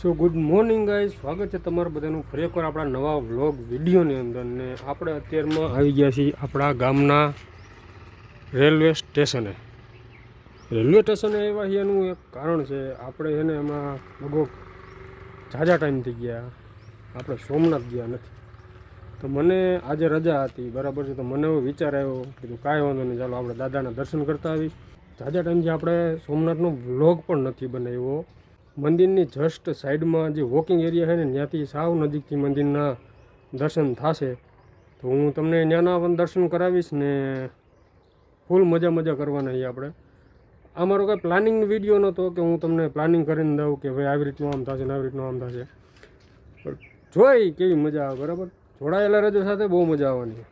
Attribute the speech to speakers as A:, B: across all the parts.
A: સો good morning guys, સ્વાગત છે તમારું બધાનું ફરી એકવાર આપણા નવા વ્લોગ વિડીયોની અંદર. ને આપણે અત્યારમાં આવી ગયા છીએ આપણા ગામના રેલવે સ્ટેશને. રેલવે સ્ટેશને એવા એનું એક કારણ છે, આપણે એને એમાં લગભગ ઝાઝા ટાઈમ થઈ ગયા આપણે સોમનાથ ગયા નથી. તો મને આજે રજા હતી, બરાબર છે, તો મને એવો વિચાર આવ્યો, કીધું કાંઈ વાંધો નહીં, ચાલો આપણે દાદાના દર્શન કરતા આવી. ઝાઝા ટાઈમથી આપણે સોમનાથનો વ્લોગ પણ નથી બનાવ્યો. મંદિરની જસ્ટ સાઈડમાં જે વોકિંગ એરિયા છે ને, ત્યાંથી સાવ નજીકથી મંદિરના દર્શન થશે. તો હું તમને ત્યાંના પણ દર્શન કરાવીશ ને ફૂલ મજા કરવાના છીએ આપણે. આ મારો કંઈ પ્લાનિંગ વિડીયો નહોતો કે હું તમને પ્લાનિંગ કરીને દઉં કે ભાઈ આવી રીતનું આમ થશે ને આવી રીતનું આમ થશે. પણ જોઈ કેવી મજા આવે, બરાબર, જોડાયેલા રહેજો સાથે, બહુ મજા આવવાની.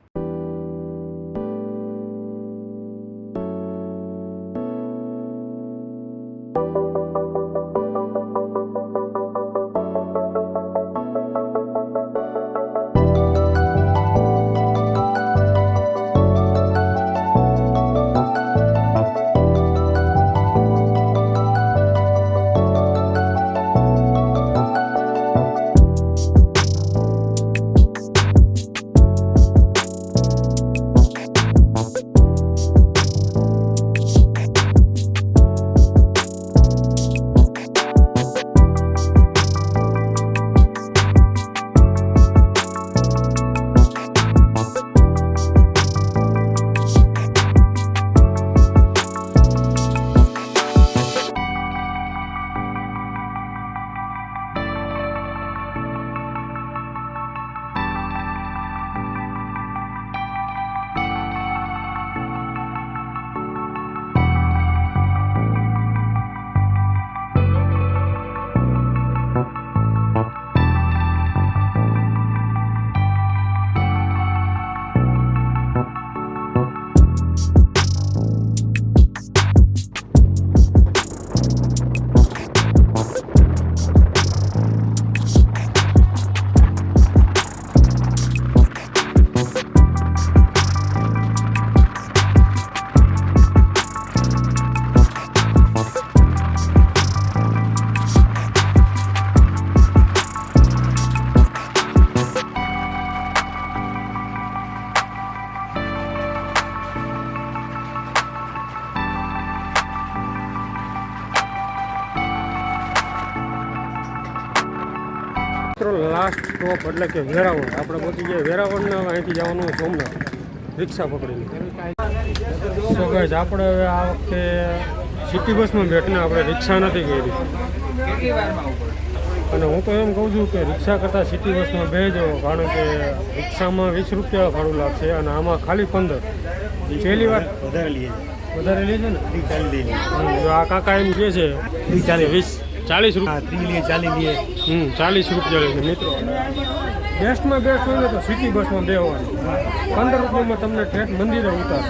A: લાસ્ટ સ્ટોપ એટલે કે વેરાવળ. આપણે પહોંચી ગયા વેરાવળને, અહીંથી જવાનું સોમનાથ રિક્ષા પકડીને. તો ગાઈઝ આપણે હવે આ વખતે સિટી બસમાં બેઠને આપણે રિક્ષા નથી કરી. અને હું તો એમ કહું છું કે રિક્ષા કરતાં સિટી બસમાં બેસજો, કારણ કે રિક્ષામાં 20 રૂપિયા ભાડું લાગશે અને આમાં ખાલી 15. પહેલી વાર વધારે લે છે ને, આ કાકા એમ કહે છે 40 રૂપિયા 40 રૂપિયા લે છે. મિત્રો બેસ્ટમાં બેસ્ટ હોય ને તો સિટી બસમાં બેસવાનું, 15 રૂપિયામાં તમને ઠેઠ મંદિરે ઉતારે.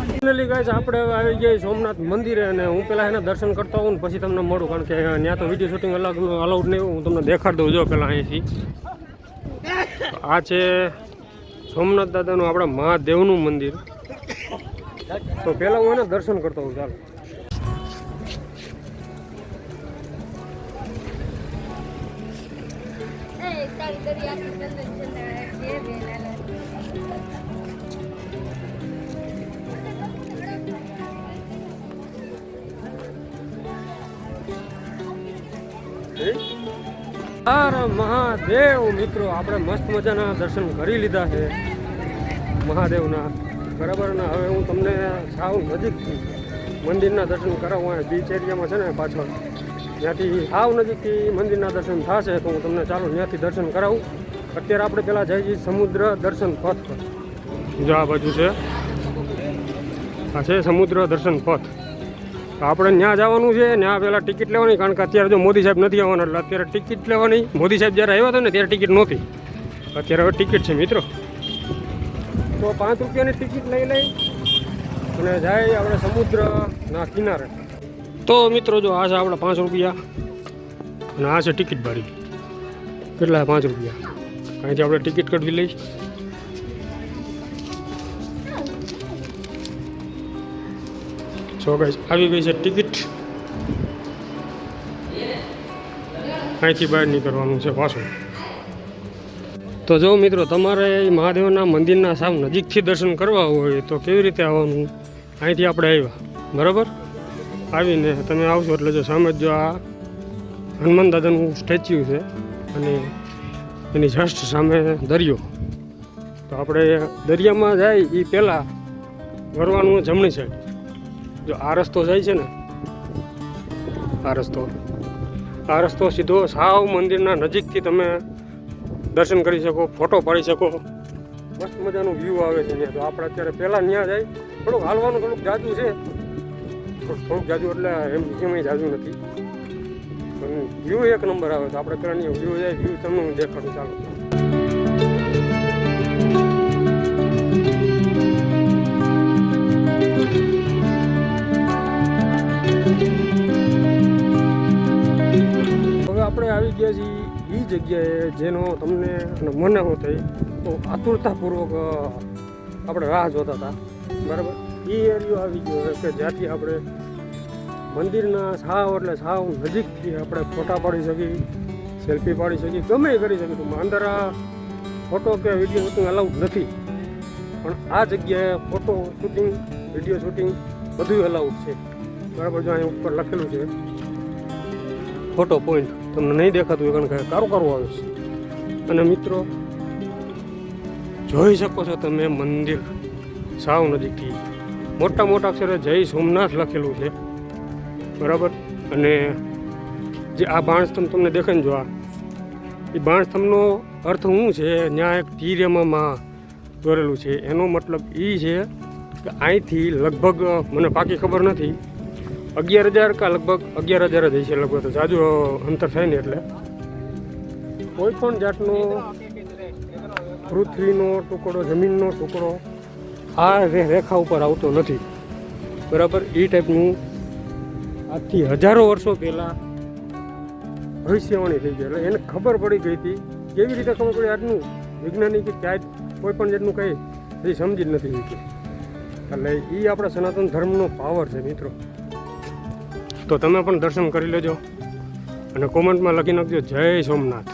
A: ફાઇનલી ગાઈઝ આપણે હવે આવી ગયા સોમનાથ મંદિરે, અને હું પહેલાં એના દર્શન કરતો હોઉં ને પછી તમને મળું, કારણ કે ત્યાં તો વિડીયો શૂટિંગ અલાઉડ નહીં. હું તમને દેખાડ દઉં. જો પહેલાં અહીંથી આ છે સોમનાથ દાદાનું, આપણા મહાદેવનું મંદિર. તો પહેલાં હું એના દર્શન કરતો હોઉં. ચાલો. હર મહાદેવ. મિત્રો આપણે મસ્ત મજાના દર્શન કરી લીધા છે મહાદેવના, બરાબર ને. હવે હું તમને સાવ નજીકથી મંદિરના દર્શન કરાવું. બીચ એરિયામાં છે ને પાછળ, ત્યાંથી સાવ નજીકથી મંદિરના દર્શન થશે. તો હું તમને ચાલો ત્યાંથી દર્શન કરાવું. અત્યારે આપણે પહેલાં જઈએ છીએ સમુદ્ર દર્શન પથ પર. જો આ બાજુ છે, આ છે સમુદ્ર દર્શન પથ. આપણે ત્યાં જવાનું છે. ત્યાં પહેલાં ટિકિટ લેવાની, કારણ કે અત્યારે જો મોદી સાહેબ નથી આવવાના, એટલે અત્યારે ટિકિટ લેવાની. મોદી સાહેબ જ્યારે આવ્યા હતા ને ત્યારે ટિકિટ નહોતી, અત્યારે હવે ટિકિટ છે મિત્રો. તો 5 રૂપિયાની ટિકિટ લઈ અને જાય આપણે સમુદ્રના કિનારે. તો મિત્રો જો આ છે આપણા 5 રૂપિયા અને આ છે ટિકિટ ભાડી. કેટલા? 5 રૂપિયા. અહીંથી આપણે ટિકિટ કઢવી લઈશ. સો ગાઈસ આવી ગઈ છે ટિકિટ. અહીંથી બહાર નીકળવાનું છે પાછું. તો જો મિત્રો, તમારે મહાદેવના મંદિરના સાવ નજીકથી દર્શન કરવા હોય તો કેવી રીતે આવવાનું? અહીંથી આપણે આવ્યા બરાબર, આવીને તમે આવશો એટલે જો સામે જો આ હનુમાન દાદાનું સ્ટેચ્યુ છે અને એની જસ્ટ સામે દરિયો. તો આપણે દરિયામાં જાય એ પહેલાં વળવાનું જમણી સાઈડ. જો આ રસ્તો જાય છે ને, આ રસ્તો સીધો સાવ મંદિરના નજીકથી તમે દર્શન કરી શકો, ફોટો પાડી શકો. મસ્ત મજાનું વ્યૂ આવે છે ત્યાં. તો આપણે અત્યારે પહેલાં ત્યાં જાય. થોડુંક હાલવાનું થોડુંક જાજુ છે, થોડુંક જાજુ એટલે એમ જાજુ નથી, પણ વ્યૂ એક નંબર આવે. તો આપણે પહેલાં વ્યૂ જાય, વ્યૂ તમને હું દેખાડું. ચાલો. હવે આપણે આવી ગયા છીએ એ જગ્યાએ જેનો તમને અને મને હું થઈ તો આતુરતાપૂર્વક આપણે રાહ જોતા હતા બરાબર. એ એરિયો આવી ગયો કે જ્યાંથી આપણે મંદિરના સાવ એટલે સાવ નજીકથી આપણે ફોટા પાડી શકીએ, સેલ્ફી પાડી શકીએ, ગમે એ કરી શકીએ. તો અંદર આ ફોટો કે વિડીયો શૂટિંગ અલાઉડ નથી, પણ આ જગ્યાએ ફોટો શૂટિંગ, વિડીયો શૂટિંગ બધું અલાઉડ છે બરાબર. જો અહીં ઉપર લખેલું છે ફોટો પોઈન્ટ, તમને નહીં દેખાતું એ કારણ કે કારું આવે છે. અને મિત્રો જોઈ શકો છો તમે મંદિર સાવ નજીકથી મોટા મોટા અક્ષરે જય સોમનાથ લખેલું છે બરાબર. અને જે આ બાણસ્તંભ તમને દેખાય ને, જો એ બાણસ્તંભનો અર્થ શું છે? ત્યાં એક તીર એમાં દોરેલું છે. એનો મતલબ એ છે કે અહીંથી લગભગ, મને પાકી ખબર નથી, 11,000 કા લગભગ 11,000 જ છે લગભગ. તો જાજુ અંતર થાય ને એટલે કોઈ પણ જાતનો પૃથ્વીનો ટુકડો, જમીનનો ટુકડો આ રેખા ઉપર આવતો નથી બરાબર. એ ટાઈપનું આજથી હજારો વર્ષો પહેલાં ભવિષ્યવાણી થઈ ગઈ. એટલે એને ખબર પડી ગઈ હતી. કેવી રીતે ખબર પડી? આજનું વૈજ્ઞાનિક ક્યાંય કોઈ પણ જાતનું કંઈ એ સમજી જ નથી શકી. એટલે એ આપણા સનાતન ધર્મનો પાવર છે મિત્રો. તો તમે પણ દર્શન કરી લેજો અને કોમેન્ટમાં લખી નાખજો જય સોમનાથ.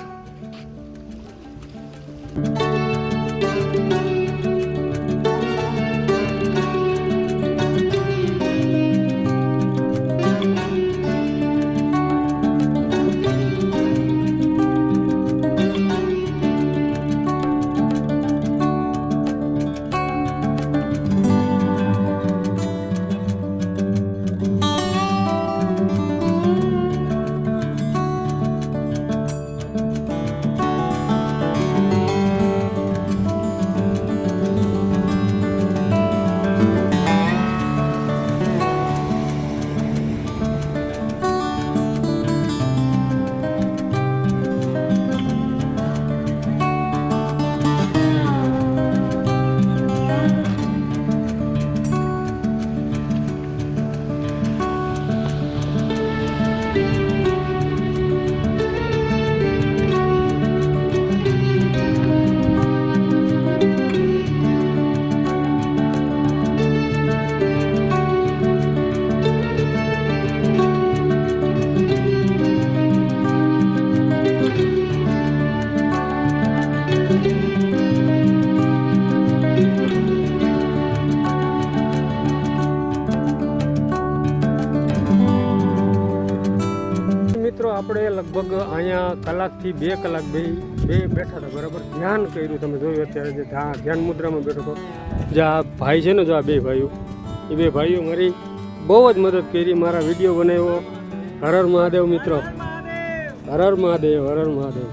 A: આપણે લગભગ અહીંયા કલાકથી 2 કલાક બે બેઠા હતા બરાબર. ધ્યાન કર્યું, તમે જોયું અત્યારે જે ધ્યાન મુદ્રામાં બેઠો હતો. જે આ ભાઈ છે ને, જો આ 2 ભાઈઓ, એ 2 ભાઈઓ મારી બહુ જ મદદ કરી, મારા વિડીયો બનાવ્યો. હર હર મહાદેવ મિત્રો, હર હર મહાદેવ, હર હર મહાદેવ.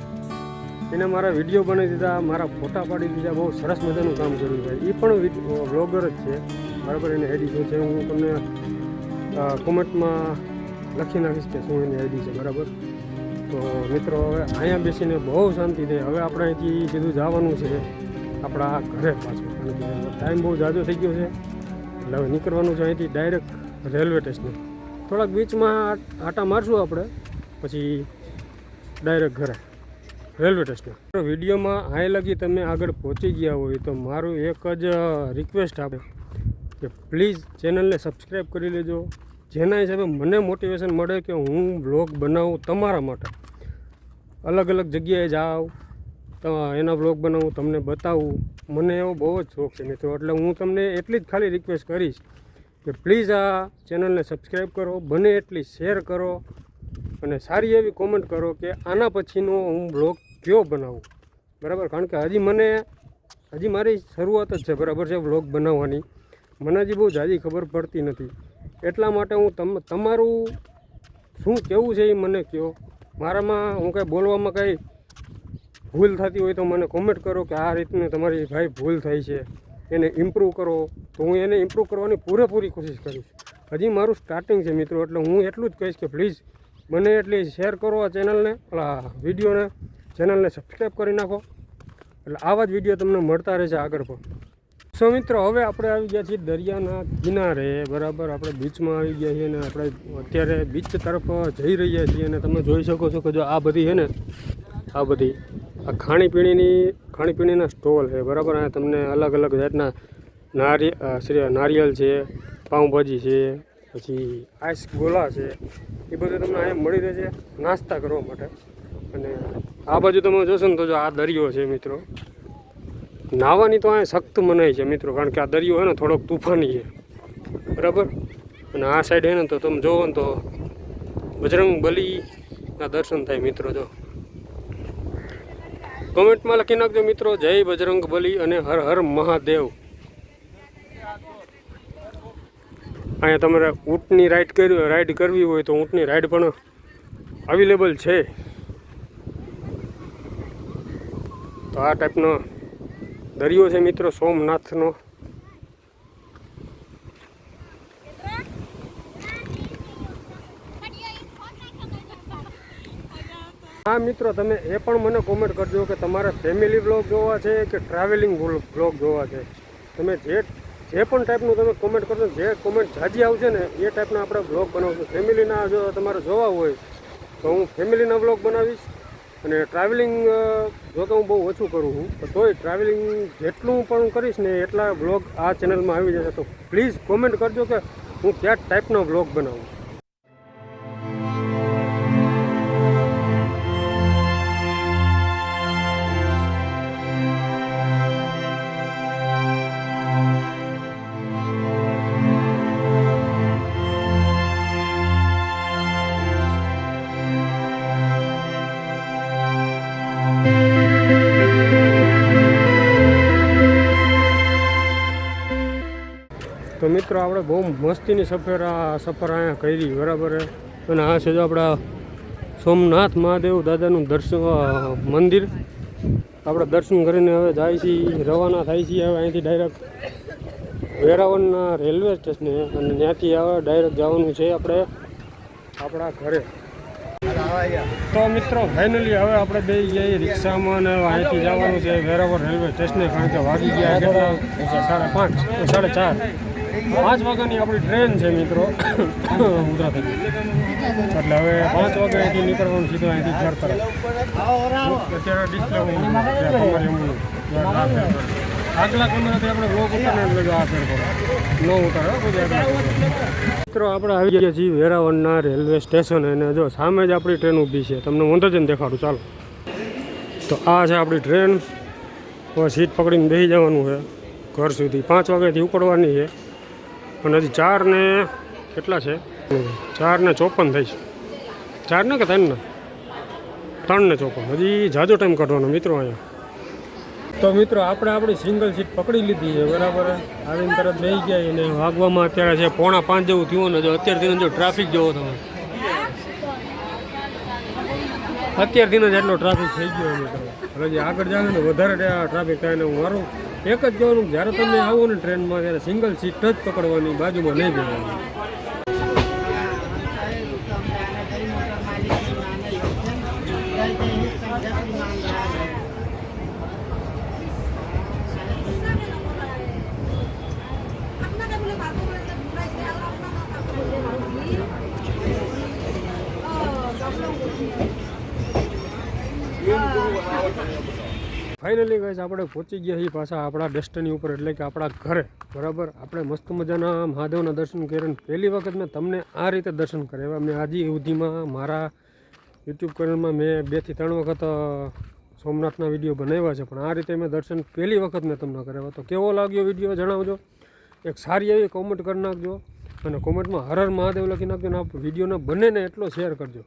A: એને મારા વિડીયો બનાવી દીધા, મારા ફોટા પાડી દીધા. બહુ સરસ મજાનું કામ કર્યું ભાઈ. એ પણ વ્લોગર જ છે બરાબર. એને આઈડી શું છે હું તમને કોમેન્ટમાં લખી નાખીશ કે શું એની આઈડી છે બરાબર. તો મિત્રો હવે અહીંયા બેસીને બહુ શાંતિ થઈ. હવે આપણે અહીંથી સીધું જવાનું છે આપણા ઘરે પાછું. કારણ કે ટાઈમ બહુ ઝાઝો થઈ ગયો છે એટલે હવે નીકળવાનું છે અહીંથી ડાયરેક્ટ રેલવે સ્ટેશન. થોડાક બીચમાં આટા મારશું આપણે, પછી ડાયરેક્ટ ઘરે રેલવે સ્ટેશન. વિડીયોમાં અહીં લગી તમે આગળ પહોંચી ગયા હોય તો મારું એક જ રિક્વેસ્ટ આપે કે પ્લીઝ ચેનલને સબસ્ક્રાઈબ કરી લેજો, જેના હિસાબે મને મોટિવેશન મળે કે હું બ્લોગ બનાવું તમારા માટે. અલગ અલગ જગ્યાએ જાઉં તો એના વ્લોગ બનાવું, તમને બતાવું, મને એવો બહુ જ શોખ છે મિત્રો. એટલે હું તમને એટલી જ ખાલી રિક્વેસ્ટ કરીશ કે પ્લીઝ આ ચેનલને સબસ્ક્રાઈબ કરો, બને એટલી શેર કરો અને સારી એવી કોમેન્ટ કરો કે આના પછીનો હું વ્લોગ કયો બનાવું, બરાબર. કારણ કે હજી મારી શરૂઆત જ છે, બરાબર છે, વ્લોગ બનાવવાની. મને હજી બહુ ઝાઝી ખબર પડતી નથી, એટલા માટે હું તમારું શું કેવું છે એ મને કહો. મારામાં હું કાંઈ બોલવામાં કાંઈ ભૂલ થતી હોય તો મને કોમેન્ટ કરો કે આ રીતની તમારી ભાઈ ભૂલ થઈ છે, એને ઇમ્પ્રૂવ કરો. તો હું એને ઇમ્પ્રૂવ કરવાની પૂરેપૂરી કોશિશ કરીશ. હજી મારું સ્ટાર્ટિંગ છે મિત્રો, એટલે હું એટલું જ કહીશ કે પ્લીઝ મને એટલી શેર કરો આ ચેનલને, વિડીયોને, ચેનલને સબસ્ક્રાઈબ કરી નાખો, એટલે આવા જ વિડીયો તમને મળતા રહેશે આગળ પણ. સો મિત્રો, હવે આપણે આવી ગયા છીએ દરિયાના કિનારે, બરાબર. આપણે બીચમાં આવી ગયા છીએ અને આપણે અત્યારે બીચ તરફ જઈ રહ્યા છીએ. અને તમે જોઈ શકો છો કે જો આ બધી છે ને, આ બધી આ ખાણીપીણીના સ્ટોલ છે, બરાબર. અહીંયા તમને અલગ અલગ જાતના નારિયેલ છે, પાઉંભાજી છે, પછી આઈસ ગોલા છે, એ બધું તમને અહીંયા મળી રહેશે નાસ્તા કરવા માટે. અને આ બાજુ તમે જોશો ને તો જો આ દરિયો છે મિત્રો. નાહવાની તો અહીંયા સખ્ત મનાઈ છે મિત્રો, કારણ કે આ દરિયો છે ને થોડોક તુફાની છે, બરાબર. અને આ સાઈડ છે ને તો તમે જોવો ને તો બજરંગ બલીના દર્શન થાય મિત્રો. જો કોમેન્ટમાં લખી નાખજો મિત્રો, જય બજરંગ બલી અને હર હર મહાદેવ. અહીંયા તમારે ઊંટની રાઈડ કરવી હોય તો ઊંટની રાઈડ પણ અવેલેબલ છે. તો આ ટાઈપનો દરિયો છે મિત્રો સોમનાથનો. હા મિત્રો, તમે એ પણ મને કોમેન્ટ કરજો કે તમારે ફેમિલી બ્લોગ જોવા છે કે ટ્રાવેલિંગ બ્લોગ જોવા છે. તમે જે પણ ટાઈપનું તમે કોમેન્ટ કરજો, જે કોમેન્ટ ઝાઝી આવશે ને એ ટાઈપના આપણે બ્લોગ બનાવશું. ફેમિલીના જો તમારે જોવા હોય તો હું ફેમિલીના બ્લોગ બનાવીશ. અને ટ્રાવેલિંગ જો કે હું બહુ ઓછું કરું છું, તો તોય ટ્રાવેલિંગ જેટલું પણ કરીશ ને એટલા બ્લોગ આ ચેનલમાં આવી જશે. તો પ્લીઝ કોમેન્ટ કરજો કે હું કયા ટાઈપનો બ્લોગ બનાવું. તો મિત્રો, આપણે બહુ મસ્તીની સફર અહીંયા કરી, બરાબર. અને આ છે જો આપણા સોમનાથ મહાદેવ દાદાનું મંદિર. આપણે દર્શન કરીને હવે જાય છીએ, રવાના થાય છીએ હવે અહીંથી ડાયરેક્ટ વેરાવળના રેલવે સ્ટેશને. અને ત્યાંથી હવે ડાયરેક્ટ જવાનું છે આપણે આપણા ઘરે. તો મિત્રો, ફાઇનલી હવે આપણે બે જઈએ રિક્ષામાં અને અહીંથી જવાનું છે વેરાવળ રેલવે સ્ટેશને. કારણ કે વાગી ગયા કેટલા 5:30 4:30 વાગ્યાની આપણી ટ્રેન છે મિત્રો ઉધરા થઈ. એટલે હવે 5 વાગે અહીંથી નીકળવાનું સીધું અહીંથી ઘર તરફ. અત્યારે ડિસ્પ્લે આગલા કેમેરાથી આપણે બ્લોક ઉતારે એટલે આ ફેર કરો ન ઉતારે મિત્રો. આપણે આવી ગયા છીએ વેરાવળના રેલવે સ્ટેશન. અને જો સામે જ આપણી ટ્રેન ઊભી છે, તમને મોંધાજન દેખાડું ચાલો. તો આ છે આપણી ટ્રેન. હવે સીટ પકડીને બેસી જવાનું છે ઘર સુધી. 5 વાગ્યાથી ઉપડવાની છે. અને હજી 4 ને કેટલા છે, 4:54 થઈ છે. 4 ને કે 3:54. હજી ઝાઝો ટાઈમ કાઢવાનો મિત્રો અહીંયા. તો મિત્રો, આપણે આપણી સિંગલ સીટ પકડી લીધી છે, બરાબર. આવીને તરત બેસી ગયા. અને વાગવામાં અત્યારે છે 4:45 જેવું થયું. ને જો અત્યારથી જો ટ્રાફિક જોવો તમે, અત્યારથી જ એટલો ટ્રાફિક થઈ ગયો મિત્રો. હજી આગળ જાવ ને વધારે ટ્રાફિક થાય. ને મારું એક જ કહેવાનું, જ્યારે તમે આવો ને ટ્રેનમાં ત્યારે સિંગલ સીટ જ પકડવાની, બાજુમાં નહીં બેસવાની. ફાઇનલી ગાઈસ, આપણે પહોંચી ગયા છીએ પાછા આપણા ડેસ્ટિની ઉપર, એટલે કે આપણા ઘરે, બરાબર. આપણે મસ્ત મજાના મહાદેવના દર્શન કરીને પહેલી વખત મેં તમને આ રીતે દર્શન કર્યા. મેં આજે સુધીમાં મારા યુટ્યુબ ચેનલમાં મેં 2 થી 3 વખત સોમનાથના વિડીયો બનાવ્યા છે, પણ આ રીતે મેં દર્શન પહેલી વખત મેં તમને કરાવ્યા. તો કેવો લાગ્યો વિડીયો જણાવજો. એક સારી એવી કોમેન્ટ કરી નાખજો અને કોમેન્ટમાં હર હર મહાદેવ લખી નાખજો અને આ વિડીયોને બંનેને એટલો શેર કરજો.